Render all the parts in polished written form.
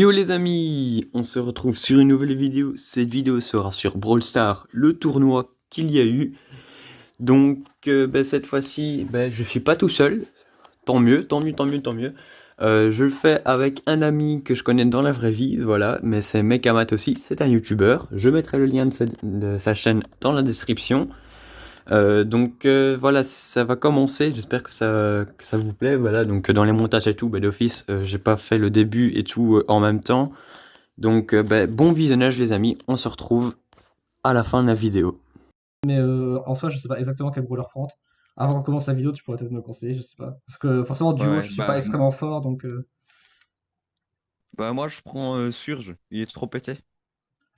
Yo les amis, on se retrouve sur une nouvelle vidéo. Cette vidéo sera sur Brawl Stars, le tournoi qu'il y a eu. Donc cette fois-ci, je suis pas tout seul. Tant mieux, tant mieux, tant mieux, tant mieux. Je le fais avec un ami que je connais dans la vraie vie, voilà, mais c'est Mekamat aussi, c'est un youtubeur. Je mettrai le lien de sa chaîne dans la description. Voilà, ça va commencer. J'espère que ça vous plaît. Voilà, donc dans les montages et tout, d'office, j'ai pas fait le début et tout en même temps. Bon visionnage les amis. On se retrouve à la fin de la vidéo. Mais en soi, je sais pas exactement quel brawler prendre. Avant qu'on commence la vidéo, tu pourrais peut-être me conseiller, je sais pas. Parce que forcément, duo, Ouais, je suis pas extrêmement fort, donc moi je prends Surge, il est trop pété,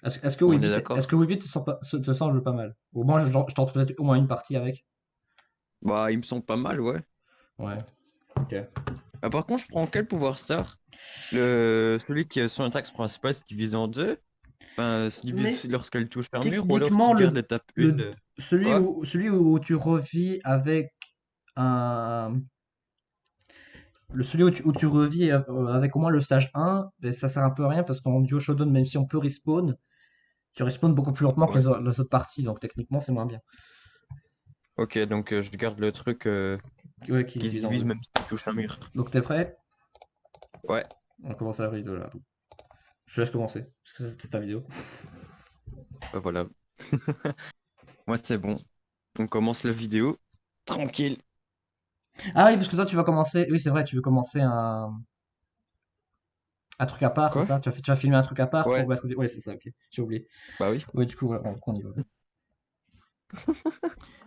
est-ce que on est Weebit, est-ce que d'accord? Weebit te semble pas mal? Au moins, je tente peut-être au moins une partie avec. Bah, il me semble pas mal, ouais. Ouais, ok. Par contre, je prends quel pouvoir star? Celui qui a son attaque principale, c'est divisé en deux. Enfin, se Mais divise lorsqu'elle touche un mur, ou alors techniquement, qui garde l'étape 1. Quoi? celui où tu revis avec un. Celui où tu revis avec au moins le stage 1, ben, ça sert un peu à rien parce qu'en duo showdown, même si on peut respawn, tu respawns beaucoup plus lentement que Ouais. les autres parties, donc techniquement, c'est moins bien. Ok, donc je garde le truc Ouais, qui se qui se divise en divise deux. même si tu touches un mur. Donc t'es prêt? Ouais, On commence la vidéo là. Je te laisse commencer, parce que c'était ta vidéo. bah voilà. Moi c'est bon. On commence la vidéo. Tranquille. Ah oui, parce que toi tu vas commencer. Oui, c'est vrai, tu veux commencer un truc à part, c'est Quoi? ça? Tu vas filmer un truc à part pour Ouais, mettre. Oui, c'est ça, ok. J'ai oublié. bah oui. Oui, du coup, voilà, on y va.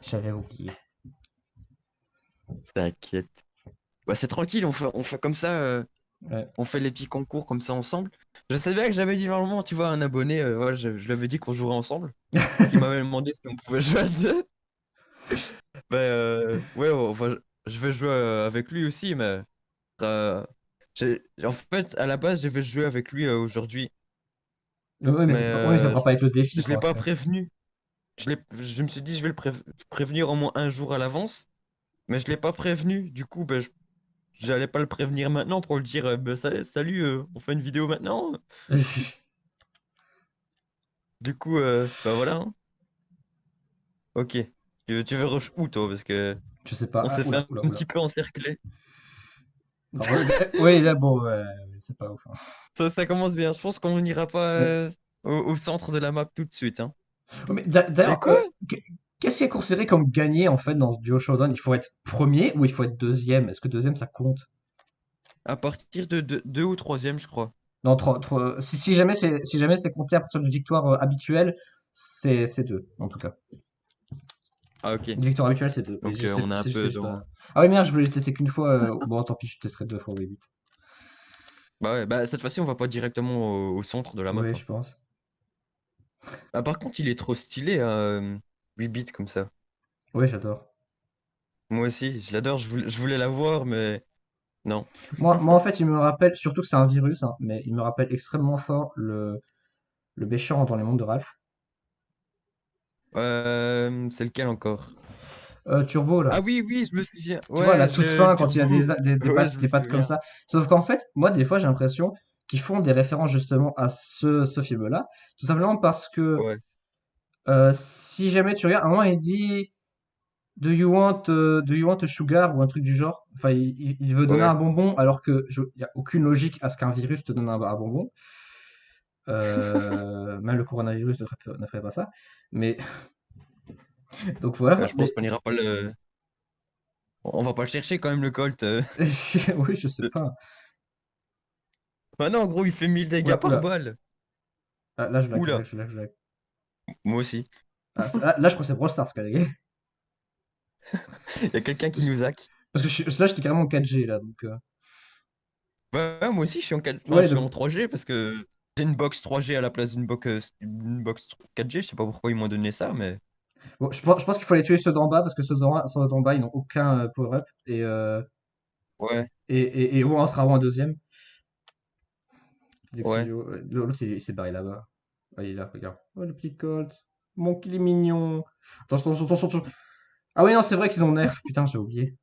J'avais oublié. T'inquiète. Bah c'est tranquille, on fait comme ça. Ouais. On fait les petits concours comme ça ensemble. Je sais bien que j'avais dit normalement, tu vois, un abonné, voilà, je lui avais dit qu'on jouerait ensemble. Qui m'avait demandé si on pouvait jouer à deux. Ouais, je vais jouer avec lui aussi, mais euh, en fait, à la base, je vais jouer avec lui aujourd'hui, Oui, mais mais oui, ça va pas être le défi, je l'ai quoi. pas prévenu. Je me suis dit, je vais prévenir au moins un jour à l'avance, mais je l'ai pas prévenu. Du coup, j'allais pas le prévenir maintenant pour lui dire, salut, on fait une vidéo maintenant. Du coup, voilà, hein. Ok. Tu veux rush où, toi? Parce que Je sais pas. on Ah, s'est fait oula, un, oula, un oula. petit peu encercler. Ah, ouais, oui, là, bon, ouais, c'est pas ouf, hein. Ça commence bien. Je pense qu'on n'ira pas Mais, au centre de la map tout de suite, hein. mais Et d'ailleurs, quoi? qu'est-ce qui est considéré comme gagné en fait dans ce duo showdown? Il faut être premier ou il faut être deuxième? Est-ce que deuxième ça compte? À partir de deux ou troisième, je crois. Non, si jamais c'est compté à partir d'une victoire habituelle, c'est deux, en tout cas. Ah, ok. Une victoire habituelle, c'est deux. Mais Donc, on est un je sais peu juste dans. pas. Ah oui, merde, je voulais le tester qu'une fois. Bon, tant pis, je testerai deux fois, oui, vite. Bah ouais, cette fois-ci, on va pas directement au centre de la map, Oui, hein. je pense. Par contre, il est trop stylé, hein, 8 bits comme ça. Oui, j'adore. Moi aussi, je l'adore. Je voulais l'avoir, mais non. Moi, en fait, il me rappelle, surtout que c'est un virus, hein, mais il me rappelle extrêmement fort le méchant dans les mondes de Ralph. C'est lequel encore? Turbo, Ah là. oui, oui, je me souviens. Tu vois, à la Ouais, toute le fin, quand il y a turbo. Ouais, je me des pattes comme souviens. ça. Sauf qu'en fait, moi, des fois, j'ai l'impression qu'ils font des références justement à ce film-là. Tout simplement parce que Ouais, si jamais tu regardes, à un moment, il dit do you want a sugar ou un truc du genre. Enfin, il veut donner un ouais. bonbon alors que il y a aucune logique à ce qu'un virus te donne un bonbon. Même le coronavirus ne ferait pas ça. Mais donc voilà. Je Mais pense qu'on ira pas le. On va pas le chercher quand même, le Colt. oui, je sais pas. Bah non, en gros, il fait 1000 dégâts Oula, par oula. balle. Ah, là, Oula, je lag. moi aussi. Ah, là, je crois que c'est Brawl Stars qui a lagué. Il y a quelqu'un qui nous hack. Parce que là, j'étais carrément en 4G là. Donc, Ouais, moi aussi, enfin, je ouais, suis donc, en 3G parce que j'ai une box 3G à la place d'une box 4G. Je sais pas pourquoi ils m'ont donné ça, mais bon, je pense qu'il faut aller tuer ceux d'en bas parce que ceux d'en bas, ils n'ont aucun power-up. ouais, Et on sera en deuxième. ouais. L'autre, il s'est barré là-bas. Ah, il est là, regarde. Oh, le petit Colt. Mon qu'il est mignon. Attention, attention, attention, attention. Ah oui, non, c'est vrai qu'ils ont nerf. Putain, j'ai oublié.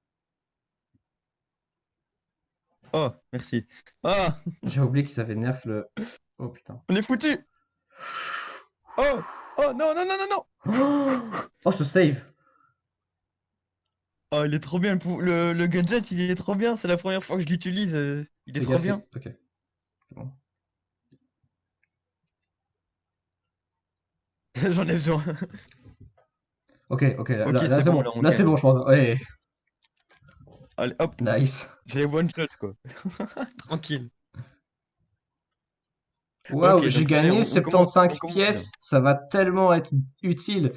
Oh, merci. Ah, J'ai oublié qu'ils avaient nerf le. Oh putain. on est foutu. Oh, oh, non, non, non, non, non. Oh, ce save! Oh, il est trop bien, le gadget, il est trop bien. C'est la première fois que je l'utilise. Il est Fais trop gaffe. bien. Ok. C'est bon. J'en ai besoin. Ok, ok, Ok, là c'est c'est bon, bon. là, on Là c'est gagne. bon, je pense. Ouais, Allez, hop, nice. j'ai one shot, quoi. Tranquille. Ok, Waouh, j'ai donc ça y est, gagné on 75 commence bien. pièces. Ça va tellement être utile.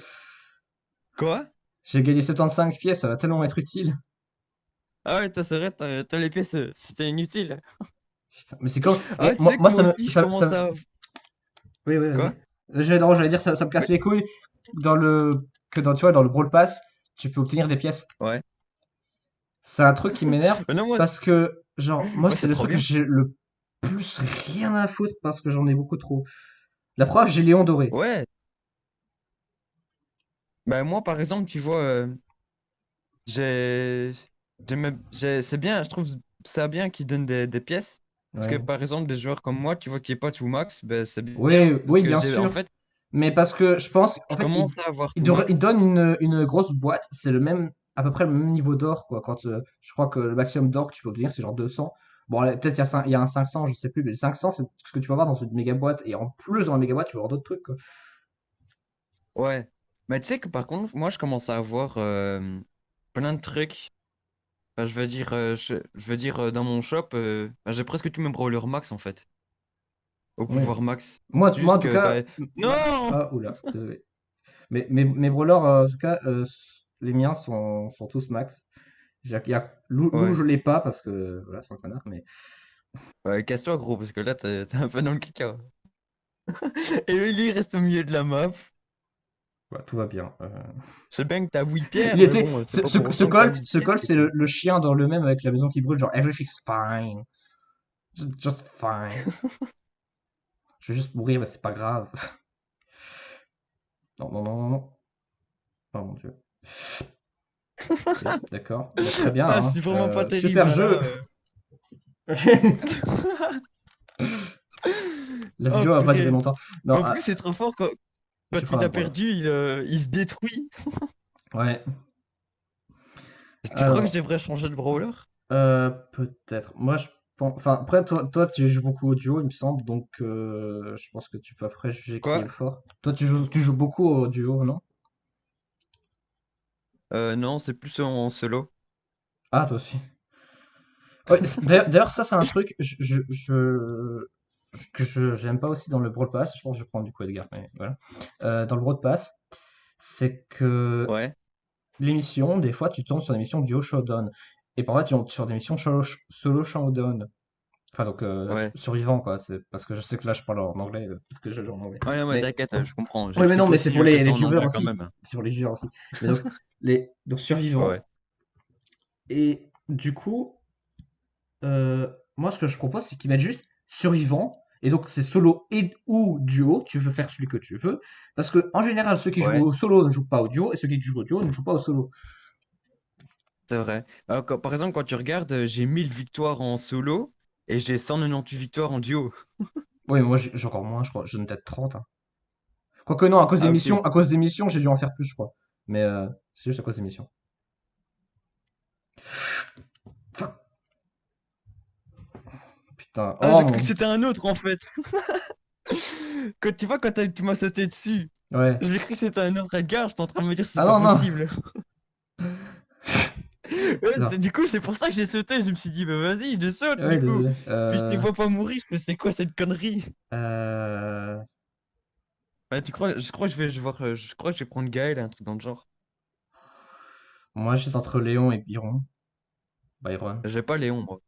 Quoi? J'ai gagné 75 pièces, ça va tellement être utile. Ah ouais, c'est vrai, t'as les pièces, c'était inutile. Putain, mais c'est comme. Ah, Mais tu sais que moi moi ça me. aussi, je commence à... Oui, oui, vas-y. Quoi? Non, j'allais dire, ça me Oui. casse les couilles dans le. Que dans, tu vois, dans le Brawl Pass, tu peux obtenir des pièces. Ouais. C'est un truc qui m'énerve Mais non, moi, parce que, genre, moi, ouais, c'est c'est le trop truc que bien. j'ai le plus rien à foutre parce que j'en ai beaucoup trop. La preuve, j'ai Léon Doré. Ouais. Bah, moi, par exemple, tu vois, j'ai... C'est bien, je trouve ça bien qu'ils donnent des pièces. Parce que, Ouais. par exemple, des joueurs comme moi, tu vois, qui est pas tout max, ben, c'est bien. Oui, Parce oui, que bien en sûr. fait, Mais parce que je pense qu'en je fait, commence à avoir tout max. il donne une grosse boîte. C'est le même, à peu près le même niveau d'or, quoi. Quand je crois que le maximum d'or que tu peux obtenir, c'est genre 200. Bon, là, peut-être il y a un 500, je sais plus, mais le 500, c'est ce que tu vas avoir dans une méga boîte. Et en plus, dans la méga boîte, tu vas avoir d'autres trucs, quoi. Ouais. Mais tu sais que, par contre, moi, je commence à avoir plein de trucs. Enfin, je veux dire, je veux dire dans mon shop, ben, j'ai presque tous mes brawlers max, en fait. Au Oui. pouvoir max. C'est Moi, juste en tout que, cas, ben, non! ah, oula, désolé. Mais mes brawlers, en tout cas, les miens sont tous max. Lou, Ouais. je l'ai pas parce que, voilà, c'est un connard, mais Ouais, casse-toi, gros, parce que là, t'es un peu dans le caca. Et lui, il reste au milieu de la map. voilà, tout va bien. Je sais bien que t'as oui Pierre, Il mais était, bon, c'est pas pour ce autant que t'as Colt, oui Pierre, c'est c'est cool. le chien dans le même avec la maison qui brûle, genre everything's fine, just fine. Je vais juste mourir, mais c'est pas grave. Non, non, non, non, non. Oh mon dieu. Ok, d'accord. Bah, très bien, Ah, je hein. suis vraiment pas Super terrible, hein, jeu. là. La Oh, vidéo va pas durer purée. longtemps. Non, En plus, c'est trop fort je quand ferai il un a brawler. perdu, il se détruit. Ouais. Tu crois que je Alors, devrais changer de brawler? peut-être. Moi, je pense. Enfin, après, toi, tu joues beaucoup au duo, il me semble, donc je pense que tu peux après juger qui est Quoi? le fort. Toi, tu joues beaucoup au duo, non? Non, c'est plus en solo. Ah, toi aussi. Ouais, d'ailleurs, ça, c'est un truc que j'aime pas aussi dans le Brawl Pass. Je pense que je vais prendre du coup Edgar, mais voilà. Dans le Brawl Pass, c'est que Ouais, l'émission, des fois, tu tombes sur des missions duo showdown. Et parfois, tu tombes sur des missions solo showdown. Enfin, donc, ouais. survivant, quoi. C'est parce que je sais que là, je parle en anglais, parce que je joue en anglais. Ouais, non, mais Mais, t'inquiète, je comprends. oui, mais non, J'explique mais c'est aussi pour que les ça en viewers anglais quand aussi. même. C'est pour les viewers aussi. Mais donc, donc survivant. Ouais. Et du coup, moi, ce que je propose, c'est qu'ils mettent juste survivant. Et donc, c'est solo et ou duo. Tu peux faire celui que tu veux. Parce que, en général, ceux qui jouent Ouais, au solo ne jouent pas au duo. Et ceux qui jouent au duo ne jouent pas au solo. c'est vrai. Par exemple, quand tu regardes, j'ai 1000 victoires en solo et j'ai 198 victoires en duo. Oui, mais moi, j'ai encore moins, je crois. J'en ai peut-être 30, hein. Quoique, non, Ah, ok. à cause des missions, j'ai dû en faire plus, je crois. Mais c'est juste à cause des missions. Fuck, putain. Ah, Oh j'ai cru que mon. c'était un autre en fait. Quand tu vois, tu m'as sauté dessus, Ouais. j'ai cru que c'était un autre Edgar. J'étais en train de me dire, c'est Ah pas non, non. possible. Ouais, Non. du coup, c'est pour ça que j'ai sauté. Je me suis dit, bah vas-y, je saute Ouais, du coup. désolé. Puis je les vois pas mourir. Je me suis dit, c'est quoi cette connerie? Euh, Ouais, je crois que je crois que je vais prendre Gaël, un truc dans le genre. Moi, j'étais entre Léon et Byron. Byron. J'ai pas Léon, moi.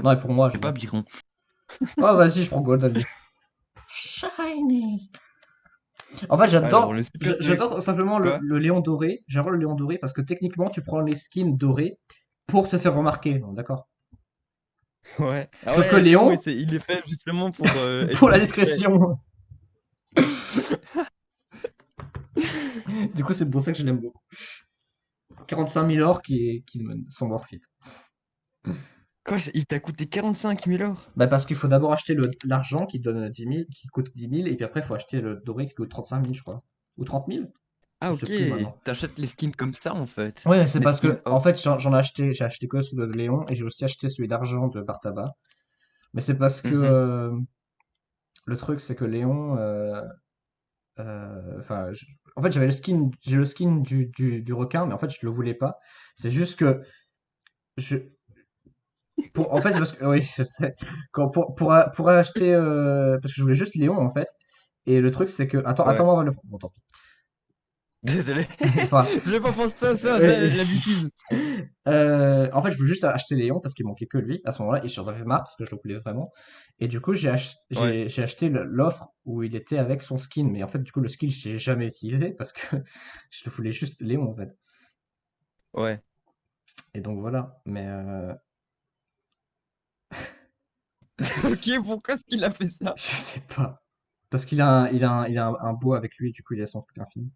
Non, et pour moi, je J'ai veux pas dire. Biron. Oh, vas-y, je prends Gold, allez. Shiny. En fait, Alors, le super truc. j'adore simplement Quoi? le Léon doré. J'adore le Léon doré parce que techniquement, tu prends les skins dorés pour te faire remarquer. Bon, d'accord. Ouais. Ah Sauf que ouais, du coup, ouais, Léon, il est fait justement pour être pour la discret. discrétion. Du coup, c'est pour ça que je l'aime beaucoup. 45 000 or qui sont morts fit. Quoi, il t'a coûté 45 000 or? Bah parce qu'il faut d'abord acheter l'argent qui donne 10 000, qui coûte 10 000, et puis après il faut acheter le doré qui coûte 35 000, je crois. Ou 30 000? Ah Je sais ok, plus maintenant. t'achètes les skins comme ça en fait. Ouais, c'est Les parce skins que, en or. fait, j'ai acheté que celui de Léon, et j'ai aussi acheté celui d'argent de Bartaba. Mais c'est parce que, Mhm. le truc, c'est que Léon, enfin, en fait, j'ai le skin du requin, mais en fait, je le voulais pas. C'est juste que, je, en fait, c'est parce que, oui, je sais, pour acheter, parce que je voulais juste Léon, en fait. Et le truc, c'est que, Ouais. attends, on va le prendre. Bon, tant pis. Désolé. C'est pas grave. J'ai pas pensé à ça, Ouais. j'ai l'habitude. En fait, je voulais juste acheter Léon parce qu'il manquait que lui à ce moment-là et j'en avais marre parce que je le voulais vraiment. Et du coup, Ouais. j'ai acheté l'offre où il était avec son skin. Mais en fait, du coup, le skin, je l'ai jamais utilisé parce que je le voulais juste Léon en fait. Ouais. Et donc voilà. Mais Ok, pourquoi est-ce qu'il a fait ça? je sais pas. Parce il a un beau avec lui et du coup, il a son truc infini.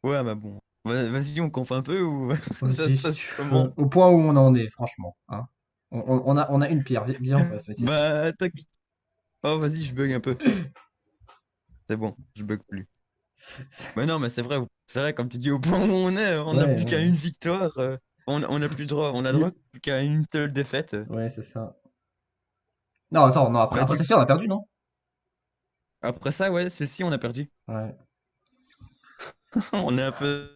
Ouais, mais bon. Vas-y, on confie un peu ou ça Aussi, se si passe tu comment? veux. Au point où on en est, franchement. Hein. On a une pierre. Viens, on va se mettre ici. Bah, tac. Oh, vas-y, je bug un peu. C'est bon, je bug plus. Mais non, mais c'est vrai, comme tu dis, au point où on n'a Ouais, plus qu'à ouais. une victoire. On a plus droit, on a droit plus qu'à une seule défaite. Ouais, c'est ça. Non, attends, non, Bah, après du celle-ci, coup, on a perdu, non? après ça, ouais, celle-ci, on a perdu. Ouais. On est un peu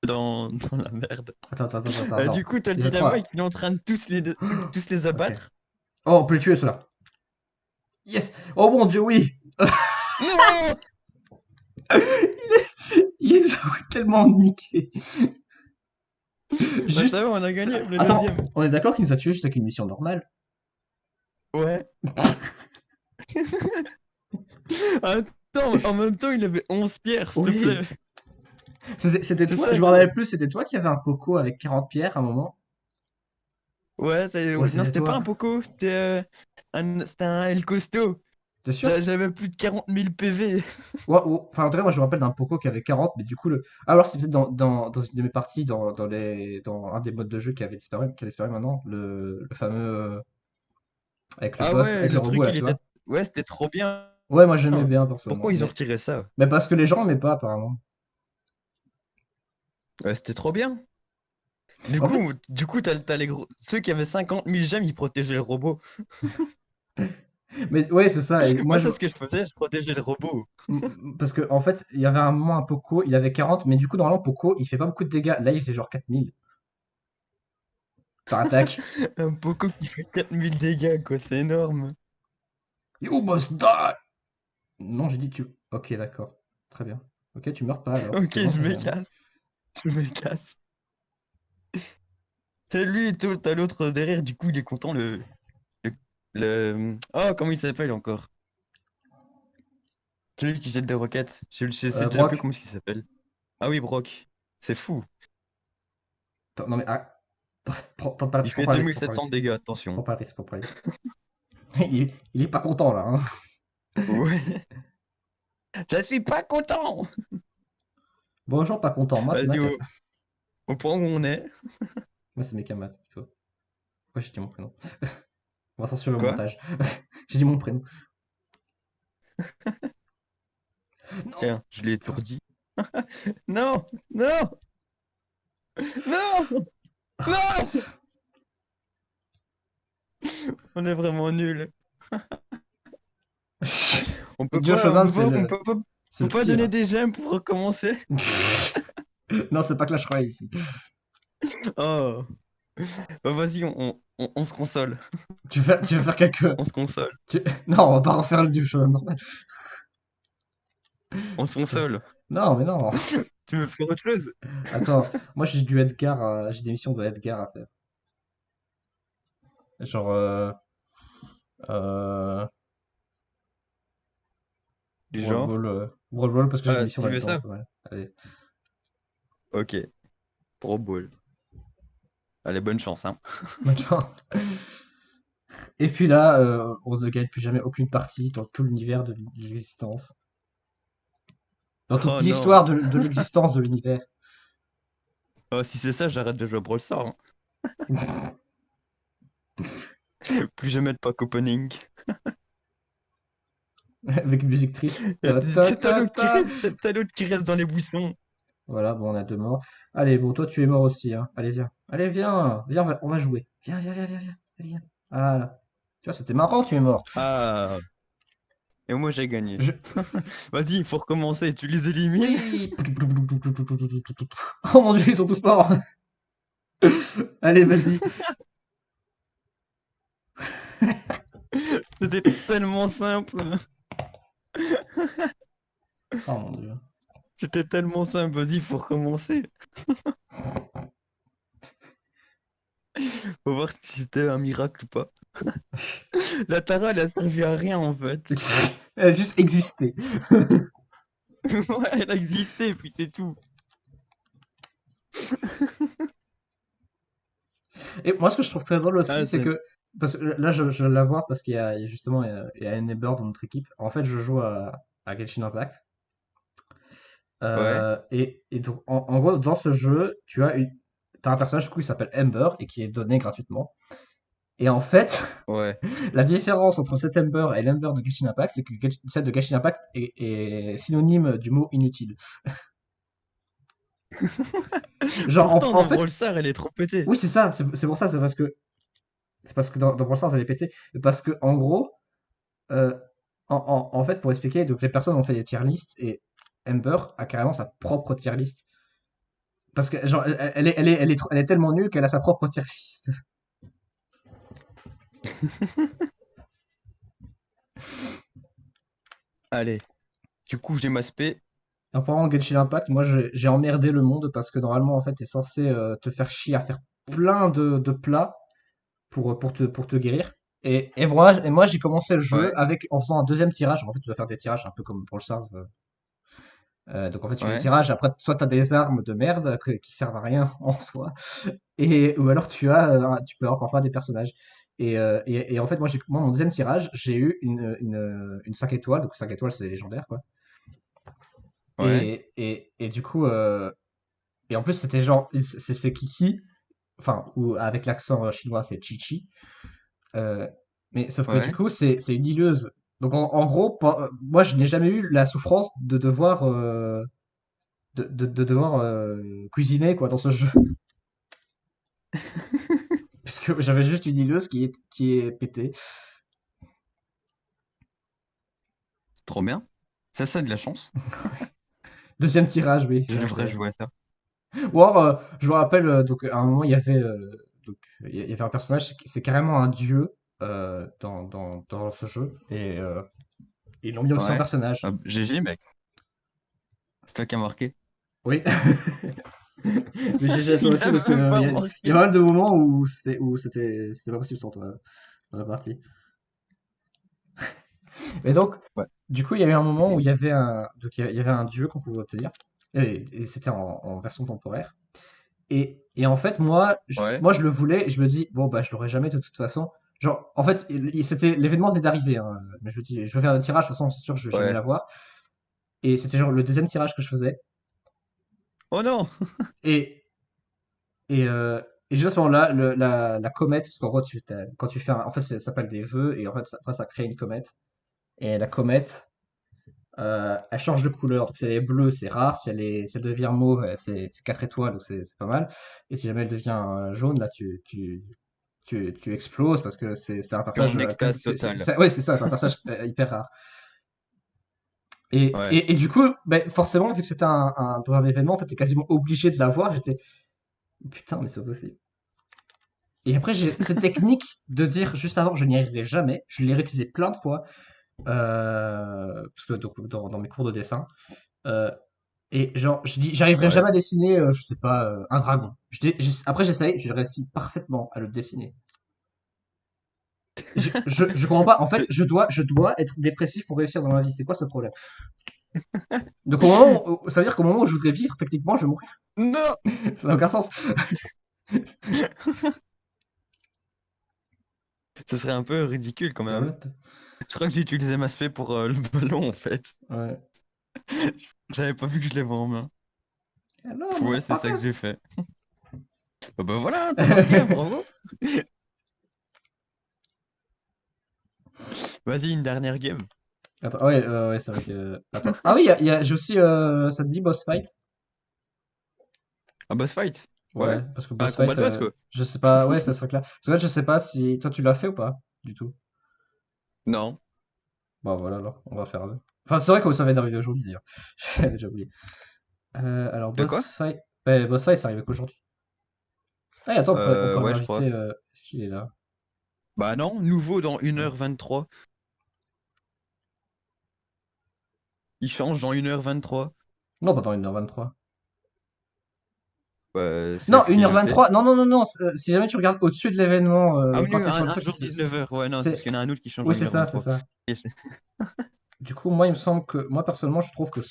dans la merde. Attends. Du coup, t'as le Il y a trois. dynamite, il est en train de tous les Ok. abattre. Oh, on peut les tuer, ceux-là. Yes! Oh mon dieu, oui! Non! Ils ont tellement niqué. Bah, Juste. ça va, on a gagné le Attends, deuxième. on est d'accord qu'il nous a tués juste avec une mission normale? Ouais. Attends, en même temps, il avait 11 pierres, s'il te plaît. Oui. C'était C'est toi? ça, Je me rappelle plus, c'était toi qui avait un Poco avec 40 pierres à un moment? ouais, Ouais, non, c'était c'était pas toi. un Poco, c'était un El Costo. T'es sûr? J'avais plus de 40 000 PV. Ouais, enfin, en tout cas, moi je me rappelle d'un Poco qui avait 40, mais du coup, alors c'est peut-être dans une de mes parties, dans un des modes de jeu qui a disparu maintenant, le fameux. Avec le Ah boss, ouais, avec le le robot truc, là, il tu était. vois. Ouais, c'était trop bien. Ouais, moi j'aimais bien personnellement. Pourquoi ils ont retiré ça? Mais parce que les gens aimaient pas apparemment. Ouais, c'était trop bien. En fait, Du coup, t'as les gros. Ceux qui avaient 50 000 gemmes, ils protégeaient le robot. mais ouais, c'est ça. Et moi, Moi, c'est ce que je faisais, je protégeais le robot. parce que en fait, il y avait un moment un Poco, il avait 40, mais du coup, normalement, Poco, il fait pas beaucoup de dégâts. Là, il fait genre 4000 par attaque. Un Poco qui fait 4000 dégâts, quoi, c'est énorme. You must die! Non, j'ai dit tu. Ok, d'accord. Très bien. Ok, tu meurs pas alors. Ok, C'est bon, je me non. casse. Je me casse. Et lui, t'as l'autre derrière, du coup, il est content, le, Oh, comment il s'appelle encore? Celui qui jette des roquettes. Je sais déjà plus Brock. comment il s'appelle. Ah oui, Brock. C'est fou. Attends, non mais Il prends fait pas le risque, prends pas le 2700 de risque. dégâts, attention. Prends pas le risque. Il est pas content là, hein. Ouais. Je suis pas content! Bonjour, pas content. Moi, c'est Vas-y, Mathias. au point où on est. Moi, c'est Mekamat, plutôt. Ouais, j'ai dit mon prénom. On va censurer au Quoi? montage. J'ai dit mon prénom. Non! Tiens, je l'ai étourdi. Non! Non! Non! Non! On est vraiment nuls. Josh Hodan, c'est On le peut pas donner pire. des gemmes pour recommencer. Non, c'est pas Clash Royale ici. Oh. Bah vas-y, on se console. Tu veux faire quelques. On se console. Non, on va pas refaire le Josh Hodan normal. On se console. Non, mais non. Tu veux faire autre chose? Attends, moi j'ai du Edgar, j'ai des missions de Edgar à faire. Genre, euh, Du genre? Brawl Ball parce que j'ai une Ah, mission tu veux là-dedans. ça? Ouais, allez. Ok. Pro Ball. Allez, bonne chance, hein. Bonne chance. Et puis là, on ne gagne plus jamais aucune partie dans tout l'univers de l'existence. Dans toute Oh non. l'histoire de l'existence de l'univers. Oh, si c'est ça, j'arrête de jouer à Brawl Stars, hein. Plus jamais de pack opening. Avec une musique triste. Et Ta, ta, T'as ta, l'autre qui ta. reste, t'as l'autre qui reste dans les buissons. Voilà, bon, on a 2 morts. Allez, bon, toi, tu es mort aussi, hein. Allez, viens. Allez, viens. Viens, on va jouer. Viens, viens, viens, viens, viens. Allez, viens. Voilà. Tu vois, c'était marrant, tu es mort. Ah, et moi j'ai gagné. Je... Vas-y, il faut recommencer, tu les élimines. Oui. Oh mon dieu, ils sont tous morts. Allez, vas-y. C'était tellement simple. Oh mon dieu. C'était tellement simple, vas-y, il faut recommencer. Faut voir si c'était un miracle ou pas. La Tara, elle a servi à rien en fait. Elle a juste existé. Ouais, elle a existé, puis c'est tout. Et moi, ce que je trouve très drôle aussi, Ah, c'est que, parce que là, je vais l'avoir parce qu'il y a justement, il y a un neighbor dans notre équipe. En fait, je joue à Genshin Impact. Ouais, Et donc, en gros, dans ce jeu, t'as un personnage du coup, qui s'appelle Ember et qui est donné gratuitement. Et en fait, ouais. la différence entre cet Ember et l'Ember de Genshin Impact, c'est que celle de Genshin Impact est synonyme du mot inutile. Genre, Pourtant, en dans fait, Brawl Stars, elle est trop pétée. oui, c'est ça, c'est pour ça, c'est parce que dans Brawl Stars, elle est pétée. Parce que, en gros, euh, en fait, pour expliquer, donc les personnes ont fait des tier lists et Ember a carrément sa propre tier list. Parce que, genre, elle est tellement nulle qu'elle a sa propre tier list. Allez, du coup, j'ai ma spé. En parlant de Genshin Impact, moi j'ai emmerdé le monde parce que normalement en fait t'es censé te faire chier à faire plein de plats pour te guérir. Et moi j'ai commencé le jeu Ouais, en faisant un deuxième tirage. En fait tu dois faire des tirages un peu comme pour le Stars. Donc en fait tu fais des ouais. tirages, après soit t'as des armes de merde qui servent à rien en soi, ou alors tu peux avoir parfois des personnages. Et en fait moi mon deuxième tirage j'ai eu une 5 étoiles, donc 5 étoiles c'est légendaire quoi. Ouais, Et du coup, et en plus, c'était genre, c'est Kiki, enfin, ou avec l'accent chinois, c'est Chichi. euh, mais sauf que du ouais. coup, c'est une hileuse. Donc en gros, moi, je n'ai jamais eu la souffrance de devoir cuisiner quoi dans ce jeu, puisque j'avais juste une hileuse qui est pétée. Trop bien. Ça a de la chance. Deuxième tirage, oui. Je devrais jouer à ça. Ou alors, je me rappelle, donc à un moment, donc, il y avait un personnage, c'est carrément un dieu dans ce jeu, et ils l'ont mis aussi en Ouais. personnage. Ah, GG, mec. C'est toi qui as marqué. Oui. Mais GG à toi Il aussi, a parce que même pas il y a remarqué. pas mal de moments où c'était pas possible sans toi dans la partie. Et donc, Ouais. du coup, il y a eu un moment où il y avait un dieu qu'on pouvait obtenir, et c'était en version temporaire. Et en fait, moi, Ouais. moi, je le voulais, et je me dis, bon, bah, je l'aurai jamais de toute façon. Genre, en fait, l'événement venait d'arriver, hein, mais je me dis, je vais faire un tirage, de toute façon, c'est sûr que je vais jamais Ouais. l'avoir. Et c'était genre le deuxième tirage que je faisais. Oh non! Et, et, euh, et juste à ce moment-là, la comète, parce qu'en gros, quand tu fais en fait, ça s'appelle des vœux, et en fait, après, ça crée une comète. Et la comète, elle change de couleur. Donc, si elle est bleue, c'est rare. Si elle devient mauve, c'est 4 étoiles, donc c'est pas mal. Et si jamais elle devient jaune, là, tu exploses parce que c'est un T'es personnage. en extase totale. Ouais, c'est ça, c'est un personnage hyper rare. Et, Ouais. et, et du coup, ben, forcément, vu que c'était dans un événement, en fait, t'es quasiment obligé de l'avoir. J'étais, putain, mais c'est pas possible. Et après, j'ai cette technique de dire juste avant, je n'y arriverai jamais. Je l'ai réutilisé plein de fois, parce que donc, dans mes cours de dessin. Euh, et genre, je dis, j'arriverai Ouais. jamais à dessiner, je sais pas, un dragon. Après, j'essaye, je réussis parfaitement à le dessiner. Je comprends pas. En fait, je dois être dépressif pour réussir dans ma vie. C'est quoi ce problème? Donc, ça veut dire qu'au moment où je voudrais vivre, techniquement, je vais mourir. Non! Ça n'a aucun sens. Ce serait un peu ridicule quand même. What? Je crois que j'ai utilisé ma spé pour le ballon en fait. Ouais. J'avais pas vu que je l'avais en main. Alors, Ouais, c'est ça que motherfucker. j'ai fait. Ah bah voilà, t'as marqué, bravo. Vas-y, une dernière game. Attends, ouais, ouais, c'est vrai que. Attends. Ah oui, j'ai aussi. Ça te dit boss fight? Un boss fight. Ouais. Ouais, parce que Un boss combat fight, de boss, quoi. je sais pas. Ouais, ça serait clair. Parce que là, je sais pas si toi tu l'as fait ou pas, du tout. Non. Bah voilà, alors, on va faire le. Enfin, c'est vrai que ça va d'arriver aujourd'hui d'ailleurs. J'avais déjà oublié. Alors, De quoi? boss fight. Ouais, boss fight, ça arrive qu'aujourd'hui. Ah, et attends, on pourrait Ouais, je crois. l'inviter. Est-ce qu'il est là? Bah non, nouveau dans Ouais. 1h23. Il change dans 1h23. Non, pas dans 1h23. Bah, c'est Non, ce qui est noté. 1h23. Non, non, non, non. Si jamais tu regardes au-dessus de l'événement, Ah oui, quand t'es sur le un truc, jour 19h. Ouais, non, c'est parce qu'il y en a un autre qui change Oui, en c'est ça, c'est 1h23. ça. Du coup, moi, il me semble que, moi, personnellement, je trouve que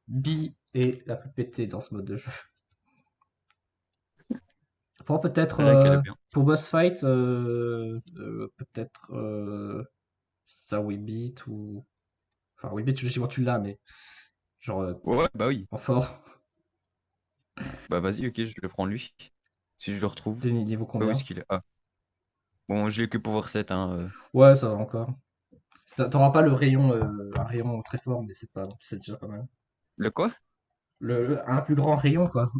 B est la plus pétée dans ce mode de jeu. Pour peut-être, C'est vrai qu'elle est bien. pour boss fight, peut-être, ça Weebit ou. Enfin, Weebit, logiquement, tu l'as, mais genre, Ouais, bah oui. en fort. Bah vas-y, ok, je le prends lui. Si je le retrouve. T'es niveau Bah, où combien? est-ce qu'il est? Ah. Bon, je l'ai que pouvoir 7, hein. Ouais, ça va encore. T'auras pas le rayon, un rayon très fort, mais c'est déjà pas mal. Le quoi? Un plus grand rayon, quoi.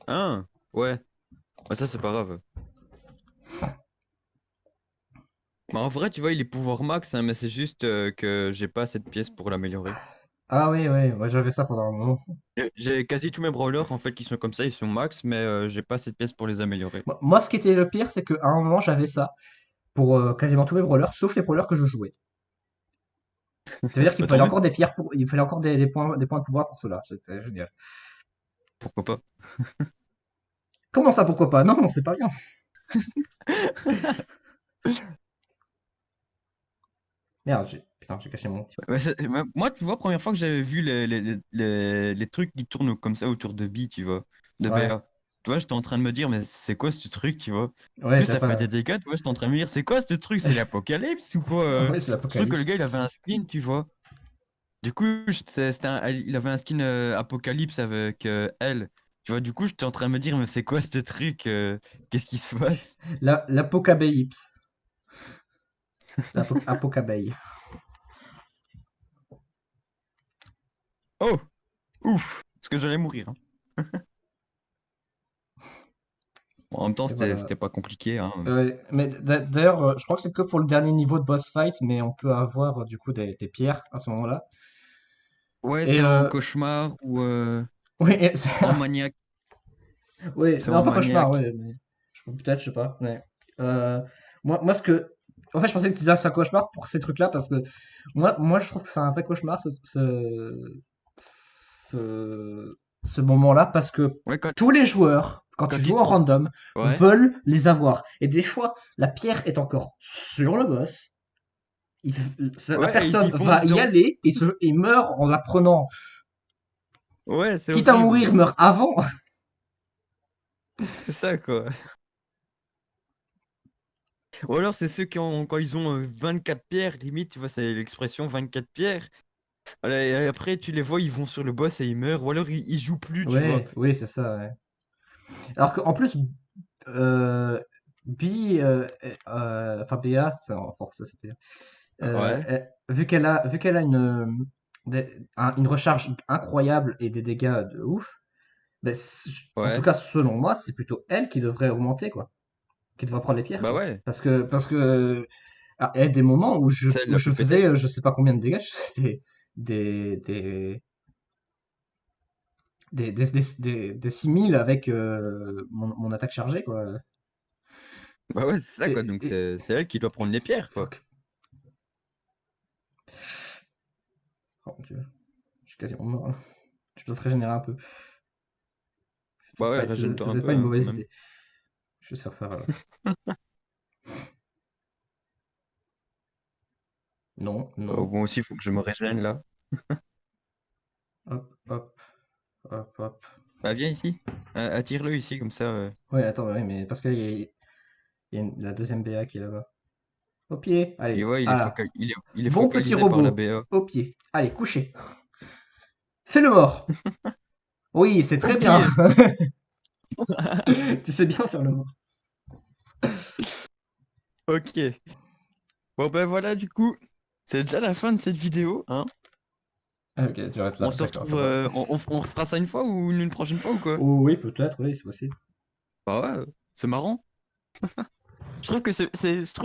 Ah, ouais. Bah ça, c'est pas grave. Bah, en vrai, tu vois, il est pouvoir max, hein, mais c'est juste que j'ai pas cette pièce pour l'améliorer. Ah oui, oui, moi j'avais ça pendant un moment. J'ai quasi tous mes brawlers, en fait, qui sont comme ça, ils sont max, mais j'ai pas cette pièce pour les améliorer. Moi, ce qui était le pire, c'est qu'à un moment, j'avais ça pour quasiment tous mes brawlers, sauf les brawlers que je jouais. Ça veut dire qu'il Bah tant fallait mieux, encore il fallait encore des points de pouvoir pour cela. C'est génial. pourquoi pas. Comment ça, pourquoi pas? Non, c'est pas bien. Merde, putain, j'ai caché mon petit. Moi, tu vois, première fois que j'avais vu les trucs qui tournent comme ça autour de B, tu vois, de Ouais, BA. Tu vois, j'étais en train de me dire, mais c'est quoi ce truc, tu vois? En ouais, plus, t'as ça fait pas. des dégâts, tu vois, j'étais en train de me dire, c'est quoi ce truc? C'est l'apocalypse ou quoi? Ouais, c'est Surtout que le l'apocalypse. gars, il avait un skin, tu vois. Du coup, il avait un skin apocalypse avec elle. Tu vois, du coup, j'étais en train de me dire, mais c'est quoi ce truc? Qu'est-ce qui se passe? L'apocalypse. L'apocalypse. Oh, ouf, parce que j'allais mourir, hein. Bon, en même temps, Et c'était voilà. pas compliqué, hein. Mais d'ailleurs, je crois que c'est que pour le dernier niveau de boss fight, mais on peut avoir du coup des pierres à ce moment-là. Ouais, Et c'est en cauchemar ou oui, en maniaque. oui, C'est non, en pas cauchemar, maniaque. ouais, mais peut-être, je sais pas. Mais, euh, moi, en fait, je pensais que tu disais c'est un cauchemar pour ces trucs-là parce que moi, je trouve que c'est un vrai cauchemar ce moment-là parce que Ouais, tous les joueurs, quand tu quand ils joues se en trans... random, Ouais, veulent les avoir. Et des fois, la pierre est encore sur le boss. La ouais, et ils personne y vont va y dedans. aller et meurt en la prenant. Ouais, c'est Quitte à horrible. mourir, meurt avant. C'est ça, quoi. Ou alors, c'est ceux qui ont, quand ils ont 24 pierres, limite, tu vois, c'est l'expression 24 pierres. Voilà, et après, tu les vois, ils vont sur le boss et ils meurent. Ou alors, ils jouent plus, tu vois. Ouais, oui, c'est ça, ouais. Alors qu'en plus, euh, B, enfin BA, c'est en force, ça c'est BA, Ouais, vu qu'elle a une recharge incroyable et des dégâts de ouf, ben, en tout ouais. cas selon moi, c'est plutôt elle qui devrait augmenter, quoi, qui devrait prendre les pierres, Bah quoi. ouais, Parce que il y a des moments c'est elle où la je plus pétée. faisais je sais pas combien de dégâts, je faisais des, des, des 6000 avec mon attaque chargée, quoi. Bah ouais, c'est ça, quoi. Et, Donc, et, c'est elle qui doit prendre les pierres, quoi. fuck. Oh mon dieu, je suis quasiment mort là. Je peux peut-être régénérer un peu. Bah ouais, C'est régène-toi un peut-être peu, pas une hein, quand mauvaise même. idée. Je vais se faire ça voilà. Non, non. Moi aussi, il faut que je me régène, là. Hop, hop, hop, hop. Bah, viens ici. Attire-le ici, comme ça. Ouais, attends, ouais, mais parce qu'il y a la deuxième BA qui est là-bas. Au pied, Et allez, ouais, voilà. il est Bon petit focalisé par la robot. BA. Au pied. Allez, couché. Fais le mort. Oui, c'est Au très bien. pied! Tu sais bien faire le mot. Ok. Bon ben voilà, du coup, c'est déjà la fin de cette vidéo, hein. Ah, ok, tu arrêtes là, On se d'accord, retrouve, ça va. on refera ça une fois ou une prochaine fois ou quoi? Oh, oui, peut-être, oui, c'est possible. Bah ouais, c'est marrant. Je trouve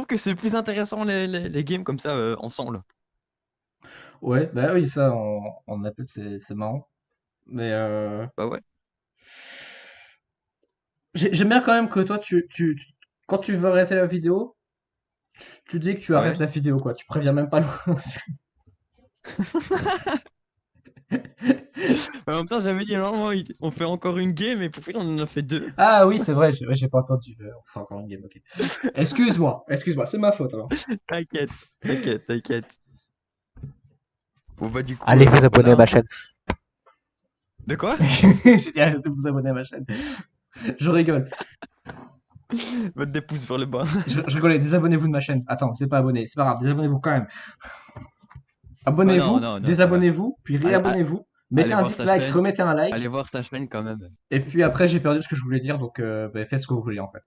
que c'est plus intéressant les games comme ça ensemble. Ouais, bah oui, ça, on appelle, c'est marrant. Mais Bah ouais. j'aime bien quand même que toi, quand tu veux arrêter la vidéo, tu dis que tu arrêtes Ouais. la vidéo, quoi. Tu préviens même pas le... En même temps, j'avais dit normalement on fait encore une game et pour finir on en a fait deux. Ah oui, c'est vrai, j'ai pas entendu. On fait encore une game, ok. Excuse-moi, c'est ma faute alors. T'inquiète, t'inquiète, t'inquiète. Bon bah du coup, Allez vous abonner à voilà. ma chaîne. De quoi? J'ai dit allez vous abonner à ma chaîne. Je rigole. Mettre des pouces vers le bas. Je rigolais, désabonnez-vous de ma chaîne. Attends, c'est pas abonné, c'est pas grave, désabonnez-vous quand même. Oh non, Abonnez-vous, non, non, ça va. désabonnez-vous, puis Allez, réabonnez-vous. Mettez allez un voir sa dislike, chaîne. remettez un like. Allez voir sa chaîne quand même. Et puis après, j'ai perdu ce que je voulais dire, donc bah, faites ce que vous voulez en fait.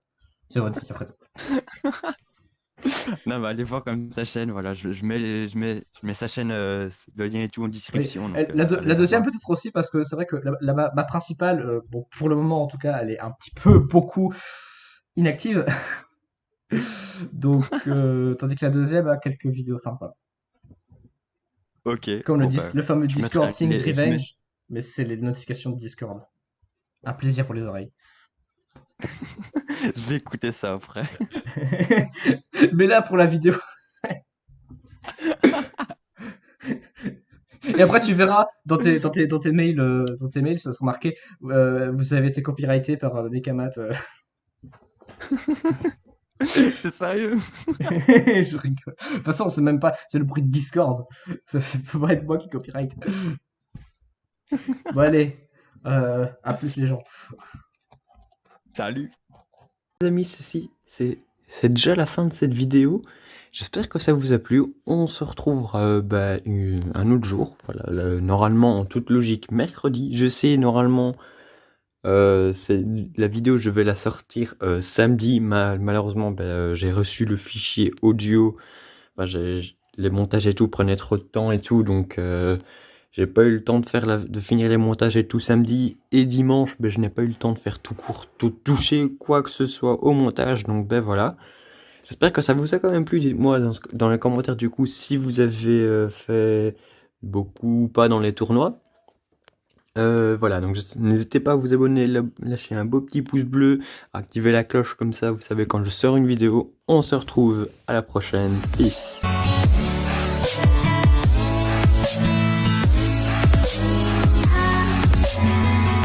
C'est votre truc après tout. Non, mais allez voir quand même sa chaîne. Voilà, je mets sa chaîne, le lien et tout en Oui. description. Donc allez La la deuxième voir. peut-être aussi parce que c'est vrai que ma principale, bon, pour le moment en tout cas, elle est un petit peu beaucoup inactive. Donc, tandis que la deuxième a quelques vidéos sympas. Ok, Comme bon bah, le fameux je mettrai Discord Things je mets... Revenge, mais c'est les notifications de Discord. Un plaisir pour les oreilles. je vais écouter ça après. Mais là, pour la vidéo. Et après, tu verras dans tes mails, ça sera marqué vous avez été copyrighté par Mekamat. T'es sérieux? Je rigole. De toute façon, c'est même pas. C'est le bruit de Discord. Ça peut pas être moi qui copyright. Bon, allez. À plus, les gens. Salut. Les amis, c'est déjà la fin de cette vidéo. J'espère que ça vous a plu. On se retrouvera un autre jour. Voilà, normalement, en toute logique, mercredi. Je sais, normalement, la vidéo, je vais la sortir samedi. Malheureusement, j'ai reçu le fichier audio. Les montages et tout prenaient trop de temps et tout, donc j'ai pas eu le temps de finir les montages et tout samedi et dimanche. Je n'ai pas eu le temps de faire tout court, tout toucher quoi que ce soit au montage. Donc voilà. J'espère que ça vous a quand même plu. Dites-moi dans les commentaires du coup si vous avez fait beaucoup ou pas dans les tournois. Voilà, donc n'hésitez pas à vous abonner, lâcher un beau petit pouce bleu, activer la cloche comme ça, vous savez quand je sors une vidéo. On se retrouve à la prochaine. Peace.